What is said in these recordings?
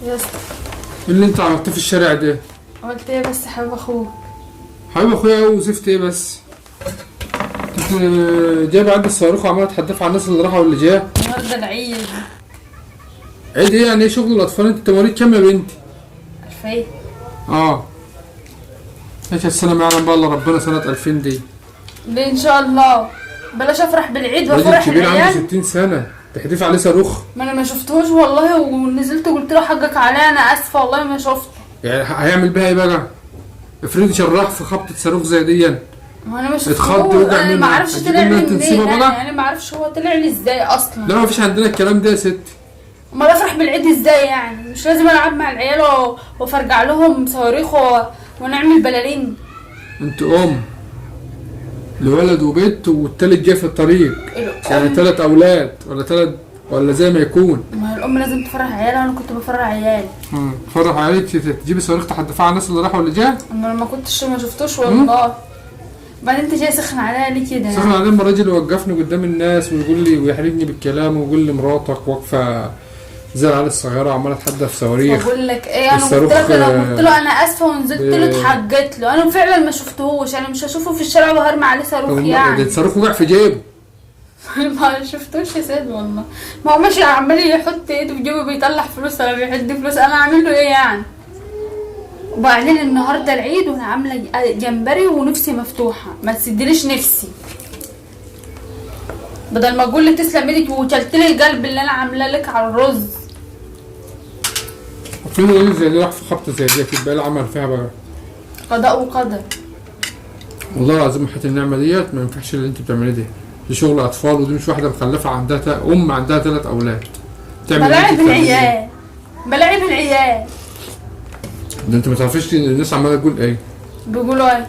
يا اسطى ايه اللي انت عملته في الشارع ده؟ عملت ايه بس يا حبيب اخوك؟ حبيب اخويا وزفت ايه بس؟ انت جايب عند الصاروخ وعمال تحدف على الناس اللي راحوا واللي جايه. النهارده العيد. عيد ايه يعني؟ ايه شغل الاطفال؟ انت مواليد كام يا بنتي؟ 2000. اه ايش السنه ما يعلم بقى الا ربنا. سنه 2000 دي ليه ان شاء الله؟ بلاش افرح بالعيد راجل وافرح كبير عنده العيال. 60 سنه تحدف عليه صاروخ. ما انا ما شفتهوش والله، ونزلت وقلت له حقك عليا، انا اسفه والله ما شفته. يعني هيعمل بيها ايه بقى؟ افرضي شراح في خبطه صاروخ زي دي. ما انا ما اتخض شفتهوش، ووجع انا منه. ما اعرفش هتجيب طلع لنا لي تنسيبه منين، بقى؟ يعني انا ما اعرفش هو طلع لي ازاي اصلا. لا ما فيش عندنا الكلام ده يا ست. امال افرح بالعيد ازاي يعني؟ مش لازم العب مع العيال وافرجع لهم صواريخ ونعمل بلالين؟ انت لولد وبنت والتالت جاي في الطريق. يعني 3 اولاد ولا زي ما يكون. ما الام لازم تفرح عيالها، وانا كنت بفرح عيالي. فرح عليك تجيبي صواريخ تحدفها على الناس اللي راحوا واللي جاي. انا ما شفتوش والله. بعدين انت جاي سخن عليا ليه كده يعني؟ سخن عليا لما الراجل وقفني قدام الناس ويقول لي ويحرجني بالكلام ويقول لي مراتك واقفه زي العيال الصغيره وعماله تحدف صواريخ. بقول لك ايه، انا قلت له انا اسفه ونزلت له اتحجت له. انا فعلا ما شفتهوش، انا مش هشوفه في الشارع وهرمي عليه صاروخ يعني. ده الصاروخ وقع في جيبه. ما شفتوش يا سيد والله. ما هو ماشي عمال يحط ايده في جيبه بيطلع فلوس ولا بيحد فلوس، انا اعمل له ايه يعني؟ وبعدين النهارده العيد وانا عامله جمبري ونفسي مفتوحه، ما تسدليش نفسي. بدل ما اقول لي تسلم ايدك وكلت لي القلب اللي انا عامله لك على الرز. فين اللي زي اللي راح في خبطه زي دي يبقى اللي عمل فيها بقى؟ قضاء وقدر. والله العظيم حتى النعمه ديت ما ينفعش اللي انت بتعمليه ده. دي شغل اطفال، ودي مش واحده مخلفه عندها عندها 3 اولاد. بلاعب العيال بلاعب العيال. ده انت ما تعرفيش الناس عماله تقول ايه؟ بيقولوا ايه؟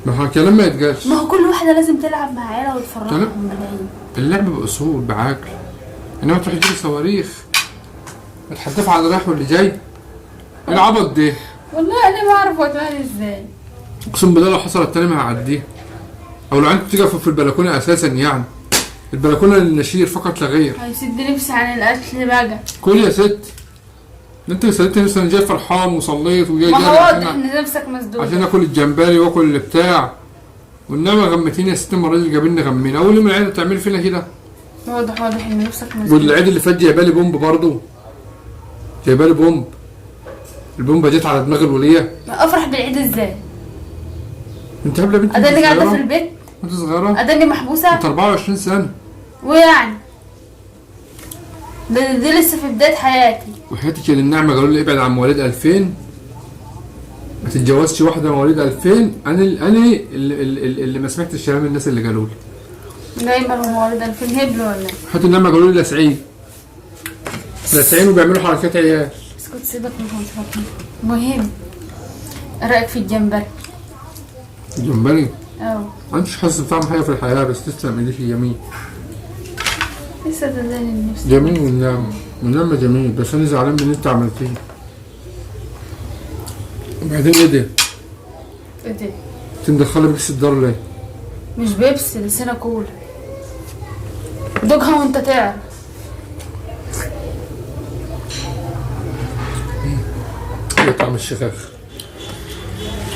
ما هو كلام ما يتقالش. ما هو كل واحده لازم تلعب مع عيالها وتفرحهم بالعيد. اللعب باصول بعقل، انما تروح تجيب صواريخ وتحدف على اللي رايح واللي جاي. العبط ده والله انا ما اعرف واتعامل ازاي. اقسم بالله لو حصلت تاني ما هعديها. او لو انت تقف في البلكونه اساسا يعني. البلكونه للنشير فقط لا غير. هيسد نفسي عن الاكل بقى. كل يا ست. انت سالتني نفسي انا جاي فرحان وصليت وجاي ما هو واضح ان نفسك مسدود عشان اكل الجمبري واكل اللي بتاع. وانما غمتيني يا ست. الراجل جابلني غمين. اول يوم العيد تعملي فينا كده. واضح ان نفسك مسدود. والعيد اللي فات جايبالي بومب برضه. جايبالي بومب. البومبه جت على دماغ الوليه. افرح بالعيد ازاي؟ انت هبله بنت. اداني قاعده في البيت. انت صغيره. اداني محبوسه. انت 24 سنه. ويعني دي لسه في بدايه حياتي. وحياتك للنعمه قالوا لي ابعد عن مواليد 2000. ما تتجوزش واحده مواليد 2000. انا اللي ما سمعتش كلام الناس اللي قالوا لي. دايما هو مواليد 2000 هبل ولا ايه؟ حتى النعمه قالوا لي لاسعين. لاسعين وبيعملوا حركات عيال. بس كنت سيبك من المهم، ايه رايك في الجمبري؟ الجمبري؟ اه. ما انتش حاسس بطعم حاجه في الحياه، بس تسلم ايديك اليمين. لسه دلاني النفس. جميل والنعمه جميل، بس انا زعلان من اللي انت عملتيه. وبعدين ايه ده؟ ايه ده؟ انت مدخله بيبسي الدار ليه؟ مش بيبسي، لسنا كولا. دوقها وانت تعرف. ايه طعم الشخاخ؟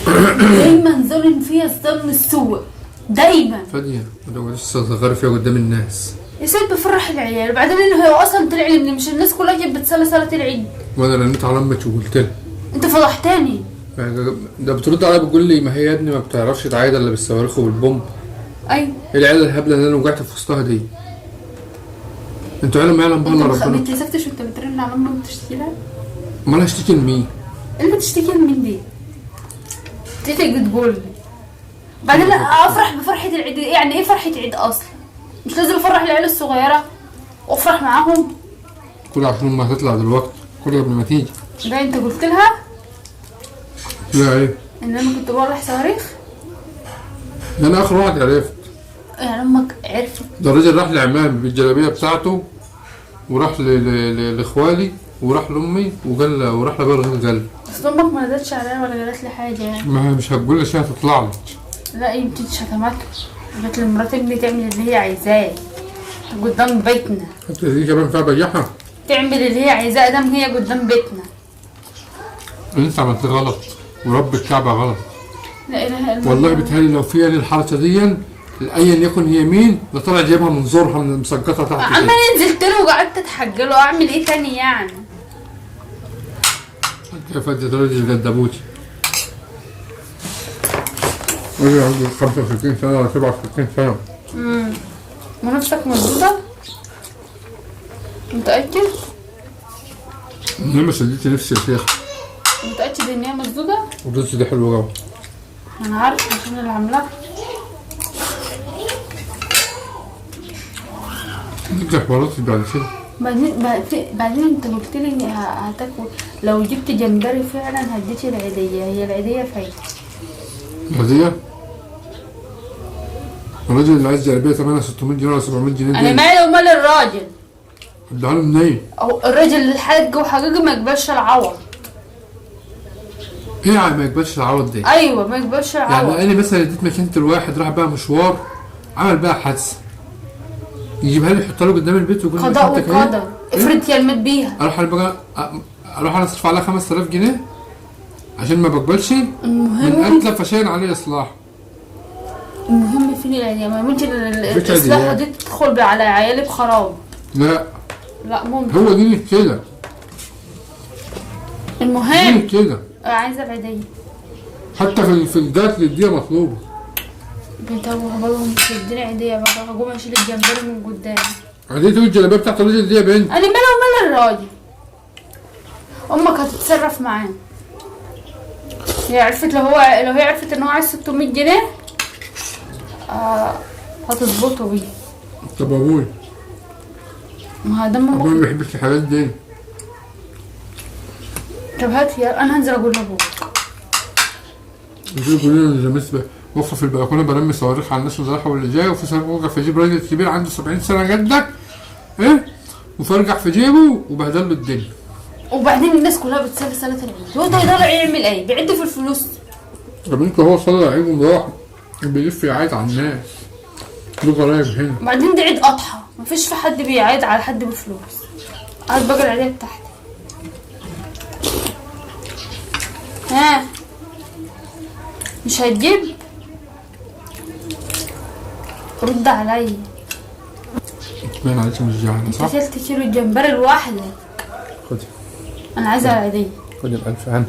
دايما ظالم فيها الظلم السوء. دايما. فاديه ما تقعديش تصغري فيها قدام الناس. يا سيد بفرح العيال، وبعدين انه هو اصلا طلع لي من مش الناس كلها جت بتصلي صلاه العيد. وانا رنيت على امك وقلت لها. انت فضحتني. ده بترد عليا بتقول لي ما هي يا ابني ما بتعرفش تعايد الا بالصواريخ والبومب. ايوه. العيال الهبله اللي انا وقعت في وسطها دي. انتوا عيال ما يعلم بها الا ربنا. ما اتكسفتش وانت بترن على امك وتشتكي لها؟ امال هشتكي لمين؟ اللي بتشتكي لمين دي؟ تيجي تقول لي. بعدين افرح بفرحه العيد. يعني ايه فرحه عيد اصلا؟ مش لازم افرح العيال الصغيره وافرح معاهم؟ كل عشان امها هتطلع دلوقتي. كل قبل ما تيجي. ده انت قلت لها؟ لا ايه؟ ان انا كنت بولع صواريخ؟ ده انا اخر واحد عرفت. يعني امك عرفت؟ ده الراجل راح لعمامي بالجلابيه بتاعته وراح لاخوالي وراح لامي وراح لجار قال. بس امك ما ردتش عليا ولا قالت لي حاجه يعني. ما هي مش هتقول لي شيء هتطلع لك. لا يمكن شتمته. قالت لمرات ابني تعمل اللي هي عايزاه قدام بيتنا. انت دي كمان فيها بجاحه. تعمل اللي هي عايزاه ادام هي قدام بيتنا. انت عملت غلط ورب الكعبه غلط. لا اله الا الله. والله بيتهيألي لو في الحركه دي ايا يكن هي مين لطلع جايبها من زورها من مسقطه تحت عمال نزلت له وقعدت اتحج له، اعمل ايه تاني يعني؟ كيف انت تريد الجدبوتي؟ قولي عندي 65 سنه ولا 67 سنه. ونفسك مسدودة؟ متأكد؟ انا ما شديتش نفسي يا شيخ. متأكد ان هي مسدودة؟ ودوتي دي حلوه قوي. انا عارفة عشان اللي عاملاها. دي حواراتي بعد كده. بعدين انت قلت لي هتاكل لو جبت جمبري فعلا هديتي العيدية، هي العيدية فايدة. العيدية؟ الراجل اللي عايز جلابية ثمنها 600 جنيه ولا 700 جنيه انا مالي ومال الراجل؟ اديها له منين؟ او الراجل الحاج وحقيقي ما يقبلش العوض. ايه يعني ما يقبلش العوض دي؟ ايوه ما يقبلش العوض. يعني انا مثلا اديت مكانة الواحد راح بقى مشوار عمل بقى حادثة يجيبها لي يحطها له قدام البيت ويقول لي قضاء وقدر. افرض يلمت بيها. اروح انا بقى اروح انا اصرف عليها 5000 جنيه عشان ما بقبلش. من اتلف شيء عليه اصلاح. المهم فين العيدية؟ ما ممكن الاصلاح دي تدخل على عيالي بخراب. لا ممكن. هو دي كده. المهم دي كده. عايزة العيدية. حتى في الجات للدية مطلوبة. بيتوه بالهم مش هيديني عيدية بقى، هقوم اشيل الجمبري من قدامي. عيدية الجلابية بتاعت الراجل دي يا بنت. انا مالي ومال الراجل. امك هتتصرف معاه. هي عرفت لو هي عرفت ان هو عايز 600 جنيه هتظبطه بيه. طب ابوي؟ ما هذا ابوي ما بيحبش الحاجات دي. طب هات يا انا هنزل اقول لابوك. يجي يقول لي بالنسبه وقف في البلكونه برمي صواريخ على الناس اللي رايحه واللي جايه وفي سنه وقف في جيب راجل كبير عنده 70 سنه جدك ايه وفرجع في جيبه وبهدل له الدنيا. وبعدين الناس كلها بتصلي صلاه العيد، هو ده يطلع يعمل ايه؟ بيعد في الفلوس. يا بنتي هو صلى العيد وراح بيلف يعايد على الناس. له غرايب هنا. وبعدين ده عيد اضحى، مفيش في حد بيعايد على حد بفلوس. هات بقى العيديه بتاعتي. ها مش هتجيب؟ رد عليا. باين عليك مش جعانه صح؟ انت 3 كيلو الجمبري الواحده. خدي. انا عايزه العيديه. خدي الألف هنا.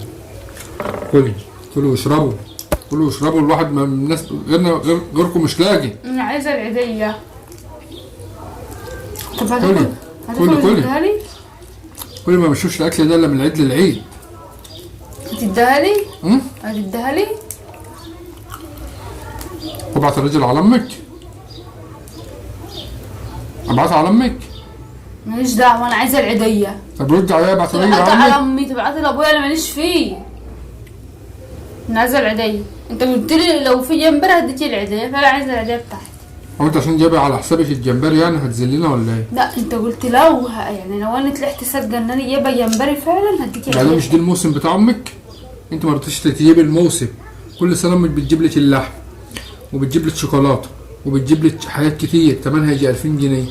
كلي واشربوا. كلوا واشربوا الواحد ما الناس غيركم مش لاقي. انا عايزه العيديه. طب كلي كل ما بشوفش الاكل ده الا من العيد للعيد. هتديها لي؟ هتديها لي؟ ابعت الرجل على امك. ابعتها على امك. ماليش دعوه انا عايزه العيديه. طب رد عليا ابعت الرجل على على امك. امي تبعتي لابويا انا ماليش فيه. انا عايزه العيديه. انت قلت لي لو في جمبري هديكي العيديه فانا عايزه العيديه بتاعتي. هو انت عشان جايبها على حسابي في الجمبري يعني هتذلينا ولا ايه؟ لا انت قلت يعني لو انا طلعت صادقه ان انا جايبه جمبري فعلا هديكي العيديه. يعني مش دي الموسم بتاع امك؟ انت ما رضيتيش تجيبي الموسم. كل سنه امك بتجيب لك اللحم وبتجيب لك شوكولاته وبتجيب لك حاجات كتير ثمنها يجي 2000 جنيه.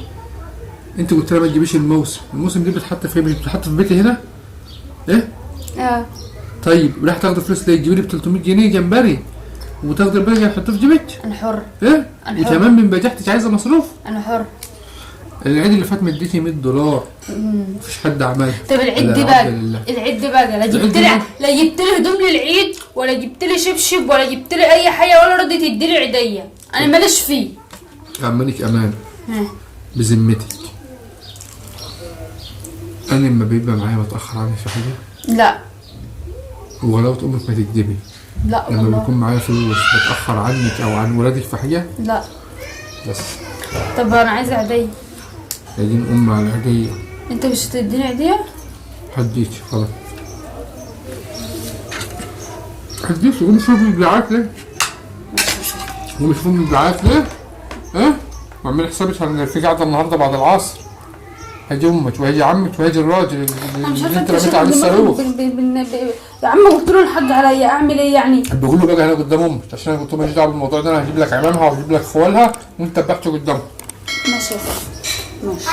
انت قلت لها ما تجيبيش الموسم دي بتتحط فين؟ بتتحط في بيتي هنا؟ ايه؟ طيب راح تاخدي فلوس ليه؟ تجيبي لي ب 300 جنيه جمبري وتاخدي الباقي تحطيه في جيبك؟ انا حر. ايه؟ وكمان من بجحتك عايزه مصروف؟ انا حر. العيد اللي فات مديتي 100 دولار. مفيش حد عملها. طب العيد دي بقى لا جبت لي هدوم للعيد ولا جبت لي شبشب ولا جبت لي اي حاجه ولا رضيت تدي لي عيديه. انا ماليش فيه. امانك امان. بذمتك انا لما بيبقى معايا بتاخر عنك في حاجه؟ لا. وغلاوة امك ما تكدبي. لا لما والله بيكون معايا فلوس بتاخر عنك او عن ولادك في حاجه؟ لا. بس طب انا عايزه عيديه. عايزين على العيديه. انت مش هتديني عيديه؟ هديك خلاص. هديك. قومي شوفي المبيعات ليه؟ قومي شوفي المبيعات ليه؟ ايه؟ واعملي حسابك في قاعده النهارده بعد العصر. هيجي امك وهيجي عمك وهيجي الراجل اللي انت رميت على الصاروخ. يا عم قلت له الحاج عليا اعمل ايه يعني؟ بقول له بقى هنا قدام امك عشان انا قلت له ماليش دعوه بالموضوع ده. انا هجيب لك عمامها وهجيب لك خوالها وانت ذبحته قدامهم. ماشي يا سيدي. ماشي.